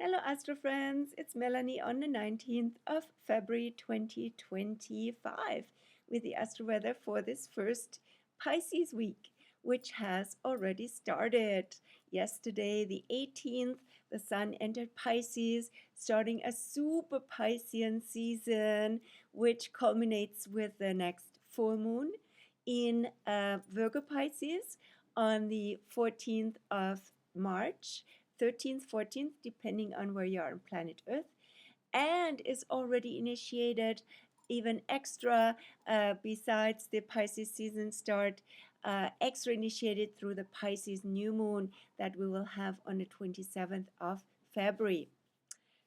Hello, Astro friends. It's Melanie on the 19th of February 2025 with the Astro weather for this first Pisces week, which has already started. Yesterday, the 18th, the Sun entered Pisces, starting a Super PISCEan season, which culminates with the next full moon in Virgo Pisces on the 14th of March. 13th, 14th, depending on where you are on planet Earth, and is already initiated even extra besides the Pisces season start, extra initiated through the Pisces new moon that we will have on the 27th of February.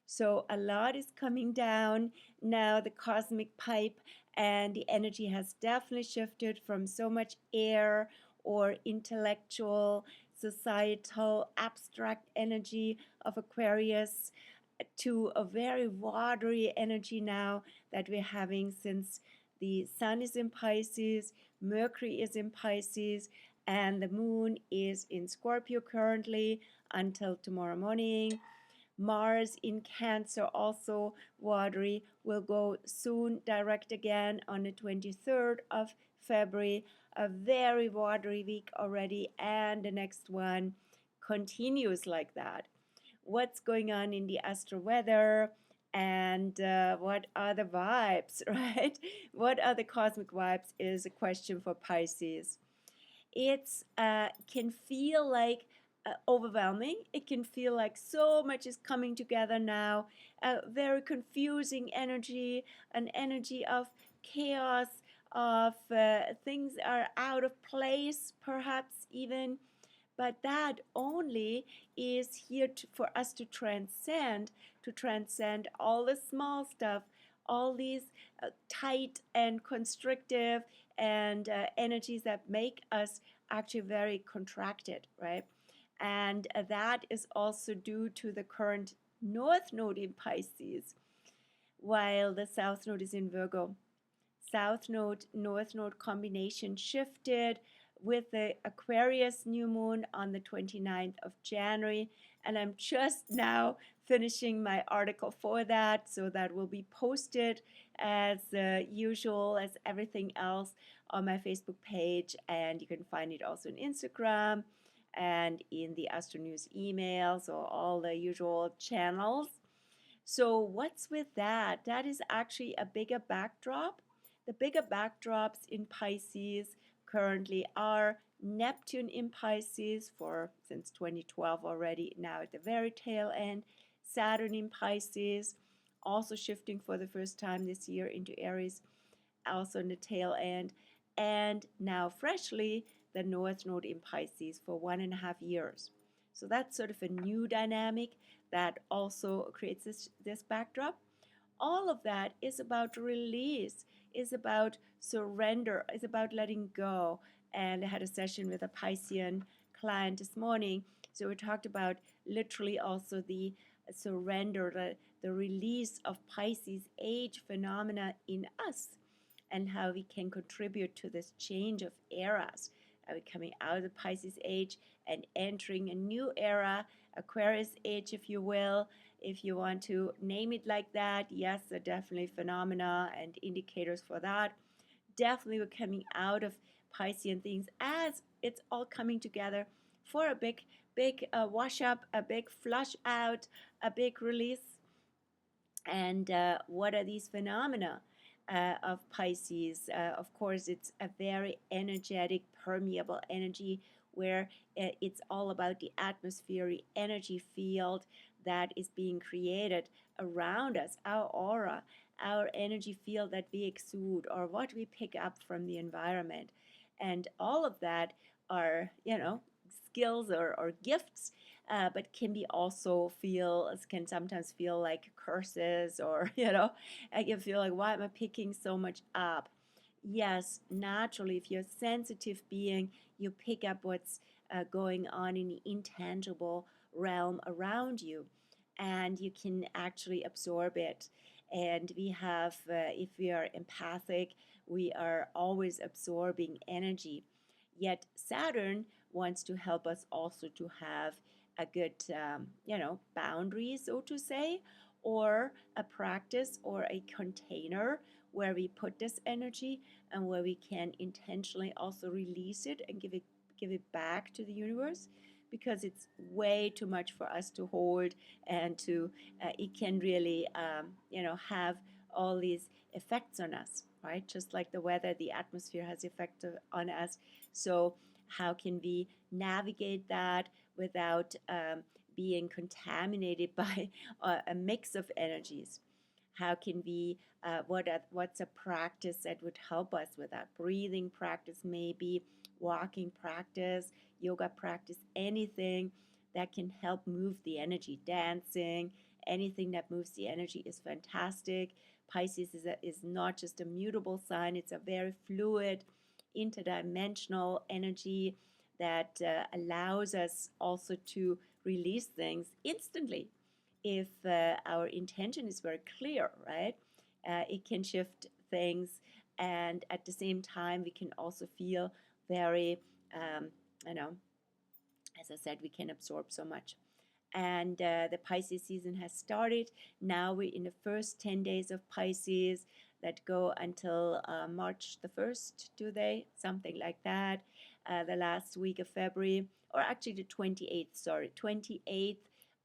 So a lot is coming down now, the cosmic pipe, and the energy has definitely shifted from so much air or intellectual, societal, abstract energy of Aquarius to a very watery energy now that we're having since the Sun is in Pisces, Mercury is in Pisces, and the Moon is in Scorpio currently until tomorrow morning. Mars in Cancer, also watery, will go soon direct again on the 23rd of February. A very watery week already, and the next one continues like that. What's going on in the astro weather? And what are the vibes, right? What are the cosmic vibes is a question for Pisces. It's can feel like overwhelming. It can feel like so much is coming together now. A very confusing energy, an energy of chaos, of things are out of place, perhaps even. But that only is here for us to transcend all the small stuff, all these tight and constrictive and energies that make us actually very contracted, right? And that is also due to the current North Node in Pisces, while the South Node is in Virgo. South Node, North Node combination shifted with the Aquarius new moon on the 29th of January. And I'm just now finishing my article for that, so that will be posted as usual, as everything else on my Facebook page. And you can find it also on Instagram and in the Astro News email, so all the usual channels. So what's with that? That is actually a bigger backdrop. The bigger backdrops in Pisces currently are Neptune in Pisces since 2012 already, now at the very tail end, Saturn in Pisces, also shifting for the first time this year into Aries, also in the tail end, and now freshly the North Node in Pisces for 1.5 years. So that's sort of a new dynamic that also creates this backdrop. All of that is about release, is about surrender, is about letting go. And I had a session with a Piscean client this morning. So we talked about literally also the surrender, the release of Pisces age phenomena in us, and how we can contribute to this change of eras. Are we coming out of the Pisces age and entering a new era, Aquarius age, if you will, if you want to name it like that? Yes, there are definitely phenomena and indicators for that. Definitely we're coming out of Piscean things as it's all coming together for a big wash up, a big flush out, a big release. And what are these phenomena of Pisces? Of course, it's a very energetic, permeable energy where it's all about the atmospheric energy field that is being created around us, our aura, our energy field that we exude, or what we pick up from the environment. And all of that are, skills or gifts, but can be also can sometimes feel like curses, or I can feel like, why am I picking so much up? Yes, naturally, if you're a sensitive being, you pick up what's going on in the intangible realm around you, and you can actually absorb it. And we have, if we are empathic, we are always absorbing energy. Yet Saturn wants to help us also to have a good, boundary, so to say, or a practice or a container where we put this energy and where we can intentionally also release it and give it back to the universe, because it's way too much for us to hold, and to it can really have all these effects on us, right? Just like the weather, the atmosphere has effect on us. So how can we navigate that without being contaminated by a mix of energies? How can we, what's a practice that would help us with that? Breathing practice, maybe walking practice, yoga practice, anything that can help move the energy. Dancing, anything that moves the energy is fantastic. Pisces is not just a mutable sign, it's a very fluid, interdimensional energy that allows us also to release things instantly if our intention is very clear, right? It can shift things, and at the same time, we can also feel very, um, you know, as I said, we can absorb so much. And the Pisces season has started. Now we're in the first 10 days of Pisces that go until March the 1st, do they? Something like that. The last week of February, or actually the 28th, 28th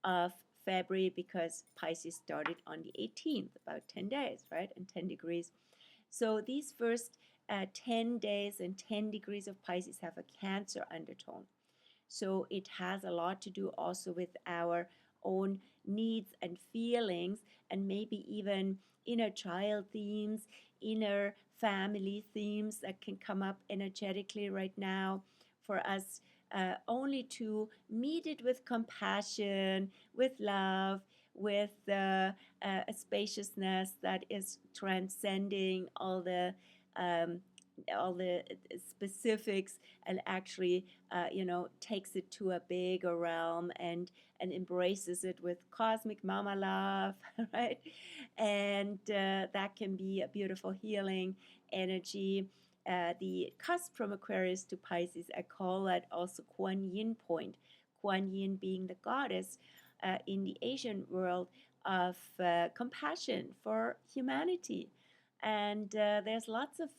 of February, because Pisces started on the 18th, about 10 days, right? And 10 degrees. So these first 10 days and 10 degrees of Pisces have a Cancer undertone. So it has a lot to do also with our own needs and feelings, and maybe even inner child themes, inner family themes that can come up energetically right now for us, only to meet it with compassion, with love, with a spaciousness that is transcending um, all the specifics, and actually takes it to a bigger realm, and embraces it with cosmic mama love, right? And that can be a beautiful healing energy. The cusp from Aquarius to Pisces, I call that also Kuan Yin point. Kuan Yin being the goddess in the Asian world of compassion for humanity. And there's lots of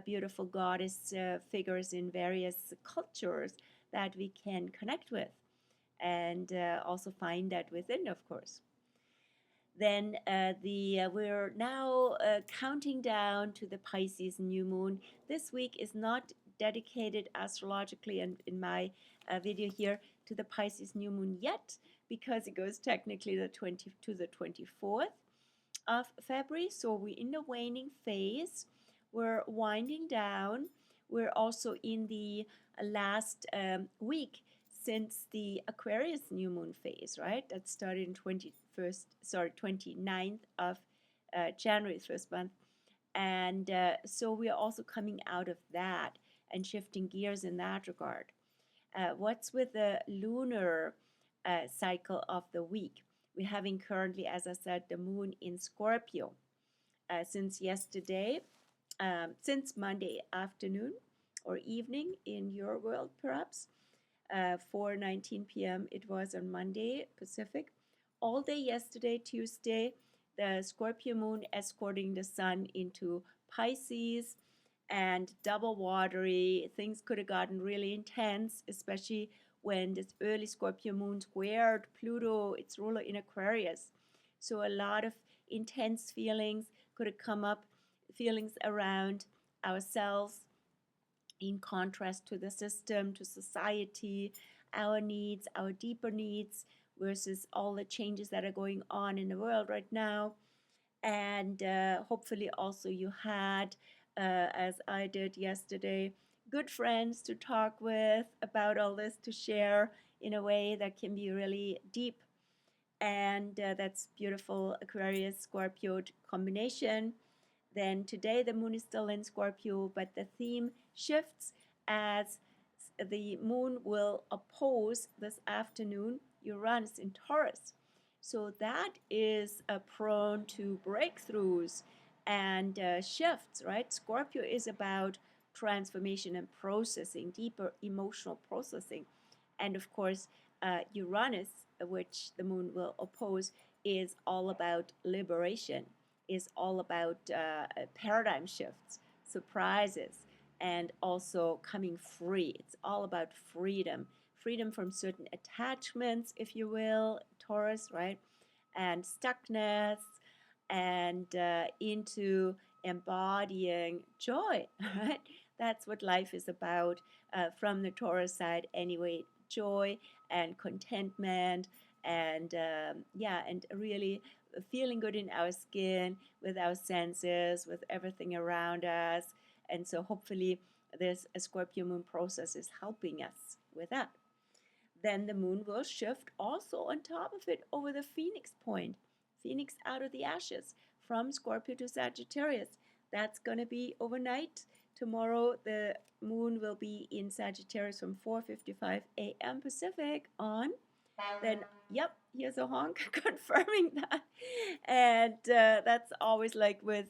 beautiful goddess figures in various cultures that we can connect with, and also find that within, of course. Then we're now counting down to the Pisces new moon. This week is not dedicated astrologically, and in my video here, to the Pisces new moon yet, because it goes technically the 20 to the 24th of February. So we're in the waning phase. We're winding down. We're also in the last week since the Aquarius new moon phase, right? That started in 29th of January, first month. And so we are also coming out of that and shifting gears in that regard. What's with the lunar cycle of the week? We're having currently, as I said, the moon in Scorpio since yesterday, since Monday afternoon or evening in your world, perhaps. 4:19 p.m. it was on Monday Pacific. All day yesterday, Tuesday, the Scorpio moon escorting the sun into Pisces, and double watery. Things could have gotten really intense, especially when this early Scorpio moon squared Pluto, its ruler, in Aquarius. So a lot of intense feelings could have come up, feelings around ourselves, in contrast to the system, to society, our needs, our deeper needs, versus all the changes that are going on in the world right now. And hopefully also you had, as I did yesterday, good friends to talk with about all this, to share in a way that can be really deep. And that's beautiful Aquarius Scorpio combination. Then today the moon is still in Scorpio, but the theme shifts as the moon will oppose this afternoon Uranus in Taurus. So that is prone to breakthroughs and shifts, right? Scorpio is about transformation and processing, deeper emotional processing. And of course, Uranus, which the moon will oppose, is all about liberation, is all about paradigm shifts, surprises, and also coming free. It's all about freedom, freedom from certain attachments, if you will, Taurus, right? And stuckness, and into embodying joy, right? That's what life is about from the Taurus side, anyway. Joy and contentment, and yeah, and really feeling good in our skin, with our senses, with everything around us. And so hopefully this Scorpio moon process is helping us with that. Then the moon will shift also on top of it over the Phoenix point, Phoenix out of the ashes, from Scorpio to Sagittarius. That's going to be overnight. Tomorrow the moon will be in Sagittarius from 4:55 a.m. Pacific on. Then, yep, here's a honk confirming that. And that's always like with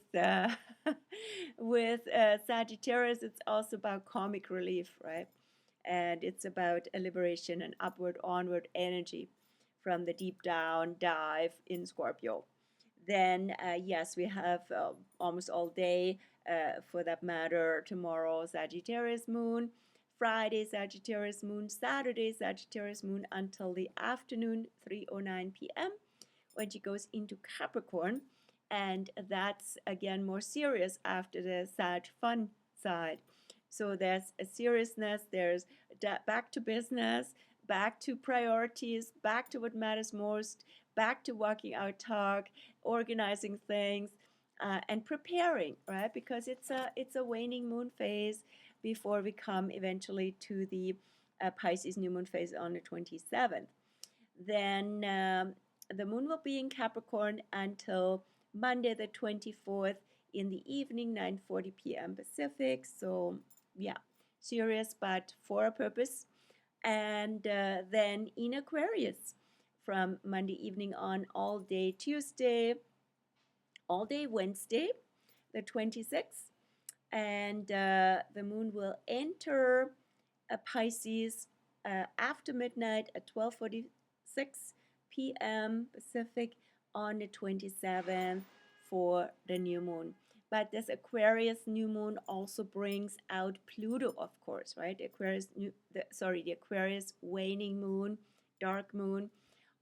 with Sagittarius, it's also about comic relief, right? And it's about a liberation and upward, onward energy from the deep down dive in Scorpio. Then, yes, we have almost all day, for that matter, tomorrow, Sagittarius moon, Friday, Sagittarius moon, Saturday, Sagittarius moon until the afternoon, 3:09 p.m., when she goes into Capricorn. And that's again more serious after the Sag fun side. So there's a seriousness, there's back to business, back to priorities, back to what matters most, back to walking our talk, organizing things, and preparing, right? Because it's a waning moon phase before we come eventually to the Pisces new moon phase on the 27th. Then the moon will be in Capricorn until Monday the 24th in the evening, 9:40 p.m. Pacific. So yeah, serious but for a purpose. And then in Aquarius from Monday evening on, all day Tuesday, all day Wednesday, the 26th. And the moon will enter a Pisces after midnight at 12:46 p.m. Pacific on the 27th for the new moon. But this Aquarius new moon also brings out Pluto, of course, right? The Aquarius waning moon, dark moon,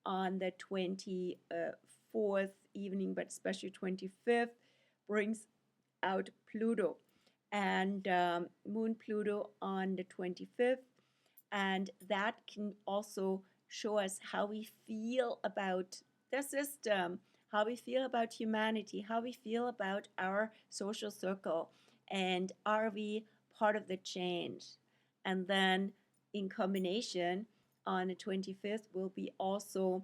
on the 24th evening, but especially 25th, brings out Pluto. And moon Pluto on the 25th. And that can also show us how we feel about the system, how we feel about humanity, how we feel about our social circle, and are we part of the change? And then in combination on the 25th will be also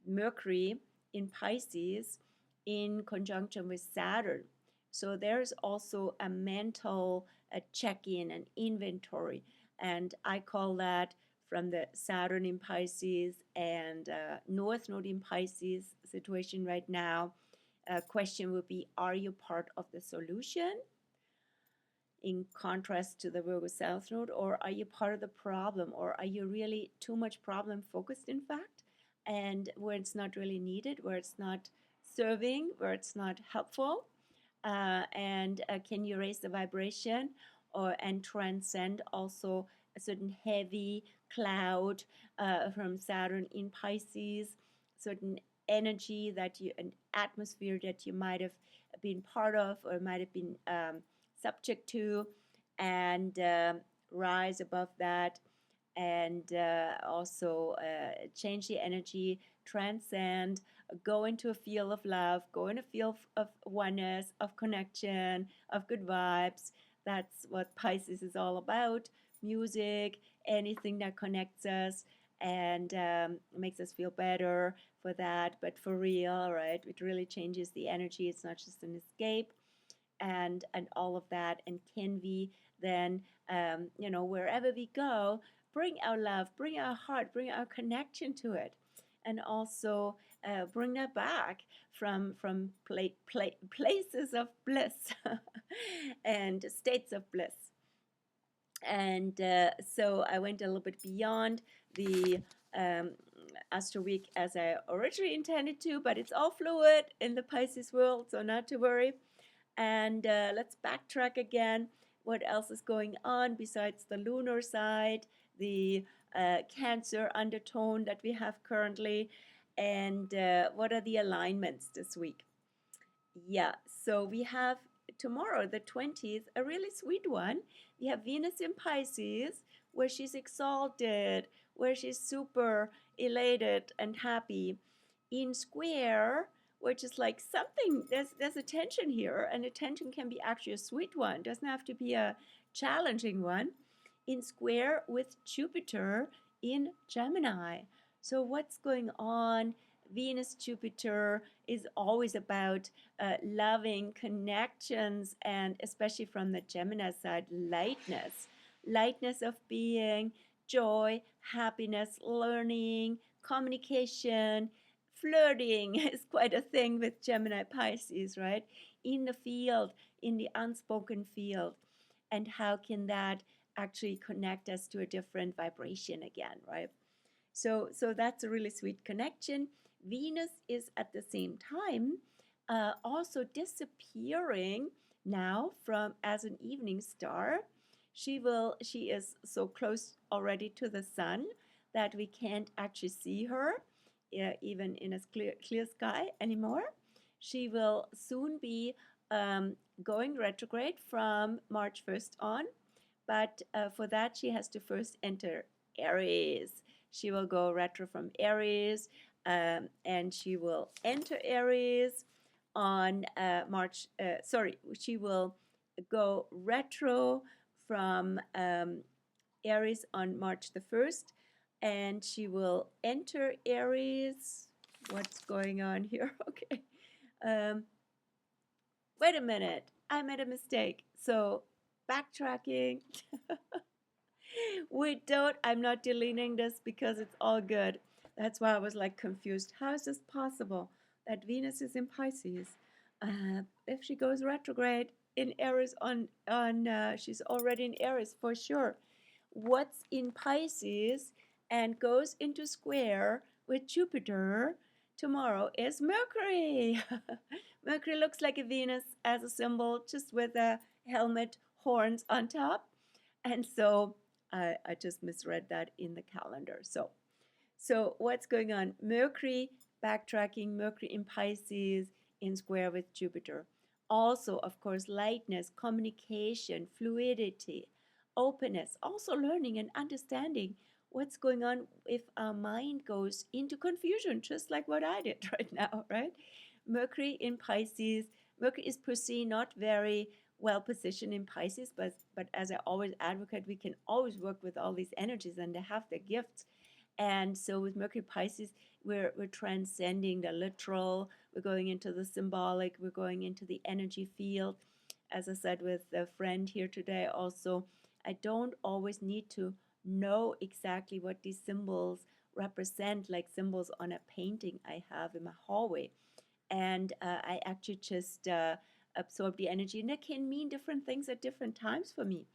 Mercury in Pisces in conjunction with Saturn. So there's also a mental check-in, an inventory, and I call that from the Saturn in Pisces and North Node in Pisces situation right now. A question would be, are you part of the solution in contrast to the Virgo South Node, or are you part of the problem, or are you really too much problem focused, in fact, and where it's not really needed, where it's not serving, where it's not helpful? And can you raise the vibration and transcend also a certain heavy cloud from Saturn in Pisces, certain energy that an atmosphere that you might have been part of or might have been subject to, and rise above that, and also change the energy, transcend, go into a field of love, go in a field of oneness, of connection, of good vibes. That's what Pisces is all about. Music, anything that connects us and makes us feel better, for that, but for real, right? It really changes the energy. It's not just an escape, and all of that. And can we then, wherever we go, bring our love, bring our heart, bring our connection to it, and also bring that back from places of bliss and states of bliss. And so I went a little bit beyond the Astro Week as I originally intended to, but it's all fluid in the Pisces world, so not to worry. And let's backtrack again. What else is going on besides the lunar side, the Cancer undertone that we have currently, and what are the alignments this week? Yeah, so we have tomorrow, the 20th, a really sweet one. We have Venus in Pisces, where she's exalted, where she's super elated and happy. In square, which is like something, there's a tension here, and a tension can be actually a sweet one, doesn't have to be a challenging one. In square with Jupiter in Gemini. So what's going on? Venus Jupiter is always about loving connections, and especially from the Gemini side, lightness of being, joy, happiness, learning, communication. Flirting is quite a thing with Gemini Pisces, right? In the field, in the unspoken field. And how can that actually connect us to a different vibration again, right? So that's a really sweet connection. Venus is at the same time also disappearing now from as an evening star. She is so close already to the sun that we can't actually see her even in a clear sky anymore. She will soon be going retrograde from March 1st on, but for that she has to first enter Aries. She will go retro from Aries, and she will enter Aries on she will go retro from Aries on March the 1st, and she will enter Aries. What's going on here? Okay. Wait a minute. I made a mistake. So, backtracking. I'm not deleting this because it's all good. That's why I was like confused. How is this possible that Venus is in Pisces? If she goes retrograde in Aries she's already in Aries for sure. What's in Pisces and goes into square with Jupiter tomorrow is Mercury. Mercury looks like a Venus as a symbol, just with a helmet, horns on top. And so I just misread that in the calendar. So what's going on? Mercury, backtracking, Mercury in Pisces in square with Jupiter. Also, of course, lightness, communication, fluidity, openness, also learning and understanding what's going on if our mind goes into confusion, just like what I did right now, right? Mercury in Pisces. Mercury is per se not very well positioned in Pisces, but as I always advocate, we can always work with all these energies and they have their gifts. And so with Mercury Pisces, we're transcending the literal, we're going into the symbolic, we're going into the energy field. As I said with a friend here today also, I don't always need to know exactly what these symbols represent, like symbols on a painting I have in my hallway. And I actually just absorb the energy, and that can mean different things at different times for me.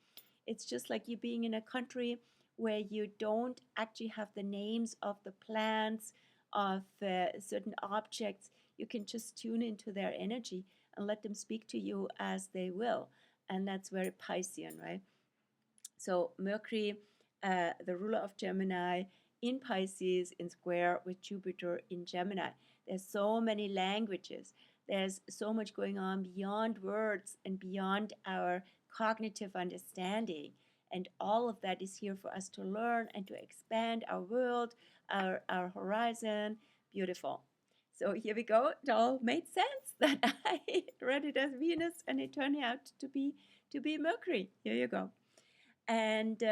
It's just like you being in a country where you don't actually have the names of the plants, of certain objects. You can just tune into their energy and let them speak to you as they will. And that's very Piscean, right? So Mercury, the ruler of Gemini, in Pisces in square with Jupiter in Gemini. There's so many languages. There's so much going on beyond words and beyond our cognitive understanding. And all of that is here for us to learn and to expand our world, our horizon. Beautiful. So here we go. It all made sense that I read it as Venus and it turned out to be Mercury. Here you go. And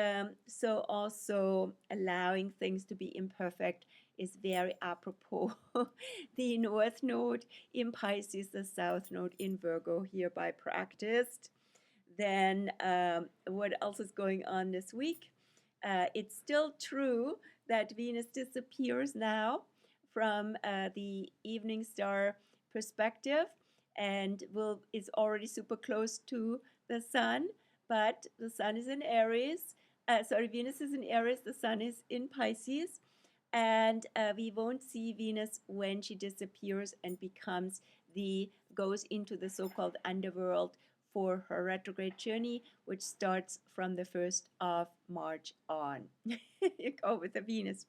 so also allowing things to be imperfect is very apropos. The North Node in Pisces, the South Node in Virgo, hereby practiced. Then what else is going on this week? It's still true that Venus disappears now from the evening star perspective and is already super close to the sun, but the sun is in Aries. Venus is in Aries, the sun is in Pisces. And we won't see Venus when she disappears and goes into the so-called underworld for her retrograde journey, which starts from the 1st of March on. You go with the Venus.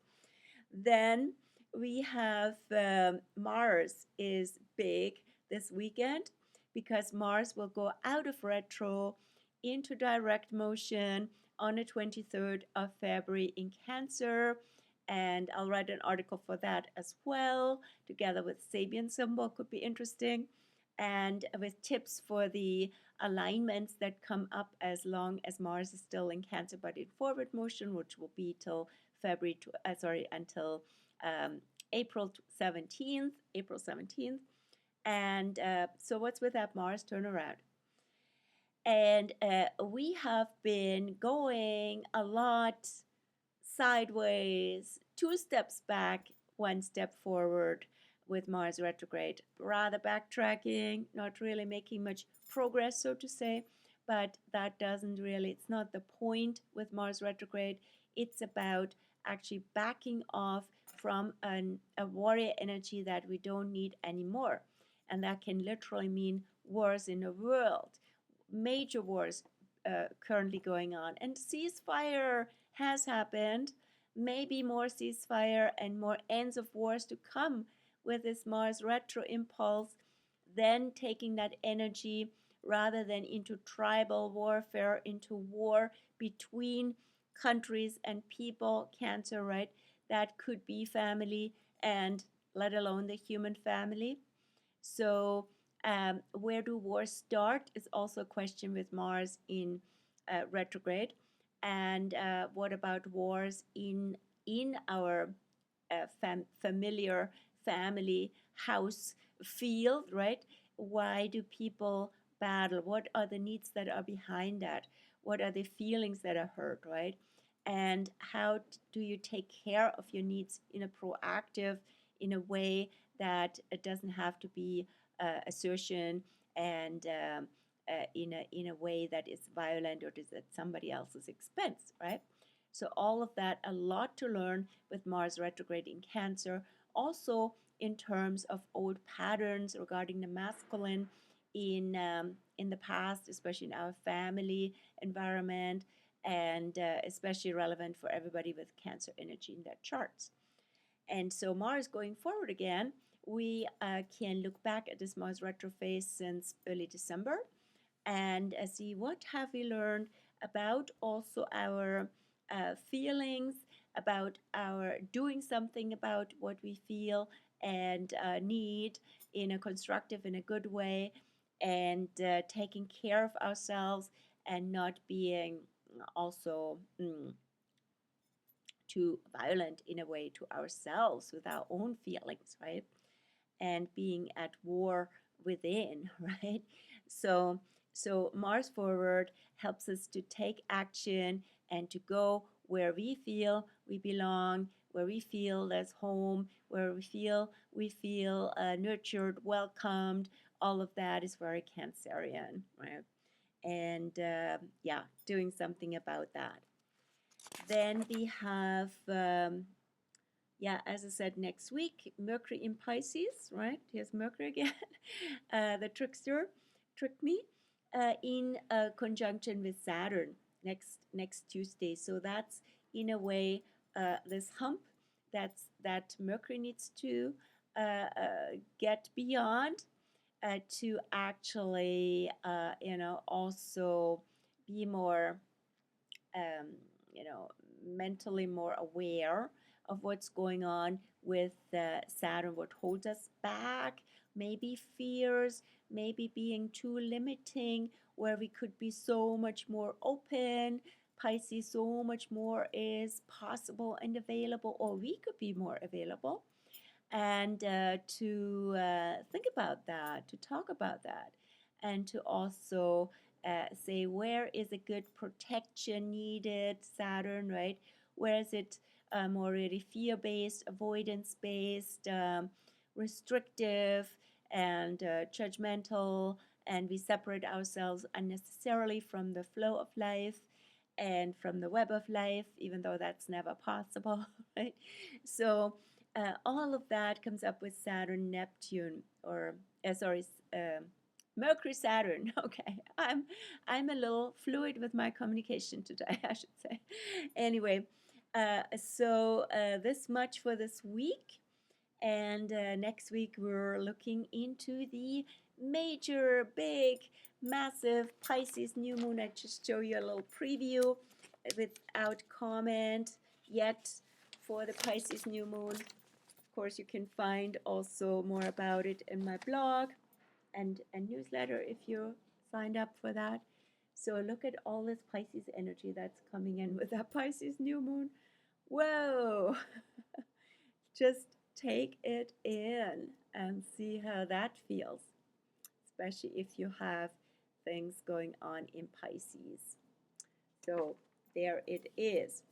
Then we have Mars is big this weekend because Mars will go out of retro into direct motion on the 23rd of February in Cancer. And I'll write an article for that as well, together with Sabian symbol, could be interesting. And with tips for the alignments that come up as long as Mars is still in Cancer but in forward motion, which will be till until um, April 17th. And so what's with that Mars turnaround? And we have been going a lot sideways, 2 steps back, 1 step forward with Mars retrograde. Rather backtracking, not really making much progress, so to say. But that doesn't really, it's not the point with Mars retrograde. It's about actually backing off from a warrior energy that we don't need anymore. And that can literally mean wars in the world, major wars currently going on. And ceasefire has happened. Maybe more ceasefire and more ends of wars to come with this Mars retro impulse, then taking that energy rather than into tribal warfare, into war between countries and people, Cancer, right? That could be family and let alone the human family. So, where do wars start is also a question with Mars in retrograde. And what about wars in our familiar family house field, right? Why do people battle? What are the needs that are behind that? What are the feelings that are hurt, right? And how do you take care of your needs in a proactive, in a way that it doesn't have to be assertion and in a way that is violent or is at somebody else's expense, right? So all of that, a lot to learn with Mars retrograde in Cancer. Also in terms of old patterns regarding the masculine in the past, especially in our family environment, and especially relevant for everybody with Cancer energy in their charts. And so Mars going forward again, we can look back at this Mars retro phase since early December and see what have we learned about also our feelings, about our doing something about what we feel and need in a constructive, in a good way, and taking care of ourselves and not being also too violent in a way to ourselves with our own feelings, right? And being at war within, right? So so Mars forward helps us to take action and to go where we feel we belong, where we feel there's home, where we feel nurtured, welcomed. All of that is very Cancerian, right? And yeah, doing something about that. Then we have yeah, as I said, next week, Mercury in Pisces, right? Here's Mercury again, the trickster, tricked me, in conjunction with Saturn next Tuesday. So that's in a way this hump that Mercury needs to get beyond to actually, also be more um, mentally more aware of what's going on with Saturn, what holds us back, maybe fears, maybe being too limiting, where we could be so much more open. Pisces, so much more is possible and available, or we could be more available. And to think about that, to talk about that, and to also say where is a good protection needed, Saturn, right? Where is it more really fear-based, avoidance-based, restrictive, and judgmental, and we separate ourselves unnecessarily from the flow of life. and from the web of life, even though that's never possible, right? So all of that comes up with Saturn, Neptune, or sorry, Mercury, Saturn. Okay, I'm a little fluid with my communication today, I should say. Anyway, so this much for this week. And next week we're looking into the major, big, massive Pisces new moon. I just show you a little preview without comment yet for the Pisces new moon. Of course, you can find also more about it in my blog and a newsletter if you signed up for that. So look at all this Pisces energy that's coming in with that Pisces new moon. Whoa! Just take it in and see how that feels, especially if you have things going on in Pisces. So there it is.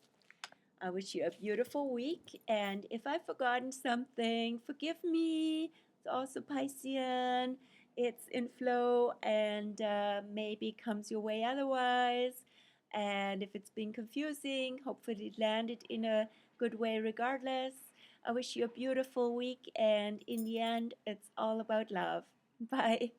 I wish you a beautiful week, and if I've forgotten something, forgive me. It's also Piscean. It's in flow and maybe comes your way otherwise. And if it's been confusing, hopefully it landed in a good way regardless. I wish you a beautiful week, and in the end, it's all about love. Bye.